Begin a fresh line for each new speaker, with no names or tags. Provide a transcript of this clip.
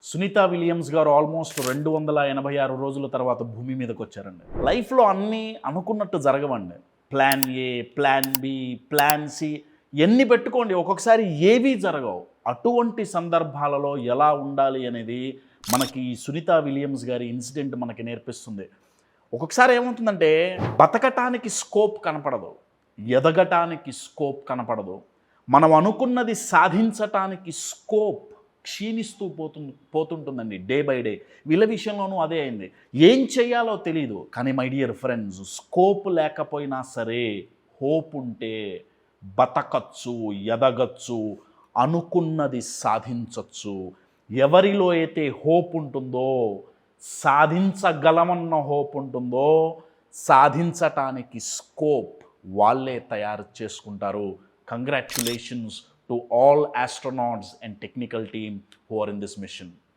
Sunitha Williams గారు almost 286 రోజుల తర్వాత భూమి మీదకి వచ్చారండి. లైఫ్‌లో అన్నీ అనుకున్నట్టు జరగవండి. Plan A, plan B, plan C ఎన్ని పెట్టుకోండి ఒక్కొక్కసారి ఏవీ జరగవు. అటువంటి సందర్భాలలో ఎలా ఉండాలి అనేది మనకి ఈ సునీతా విలియమ్స్ గారి ఇన్సిడెంట్ మనకి నేర్పిస్తుంది. ఒక్కొక్కసారి ఏమవుతుందంటే బతకటానికి స్కోప్ కనపడదు. ఎదగటానికి స్కోప్ కనపడదు. మనం అనుకున్నది సాధించటానికి స్కోప్ క్షీణిస్తూ పోతుంటుందండి డే బై డే. వీళ్ళ విషయంలోనూ అదే అయింది. ఏం చేయాలో తెలీదు. కానీ మై డియర్ ఫ్రెండ్స్, స్కోప్ లేకపోయినా సరే హోప్ ఉంటే బతకచ్చు, ఎదగచ్చు, అనుకున్నది సాధించచ్చు. ఎవరిలో అయితే హోప్ ఉంటుందో, సాధించగలమన్న హోప్ ఉంటుందో, సాధించటానికి స్కోప్ వాళ్ళే తయారు చేసుకుంటారు. Congratulations to all astronauts and technical team who are in this mission.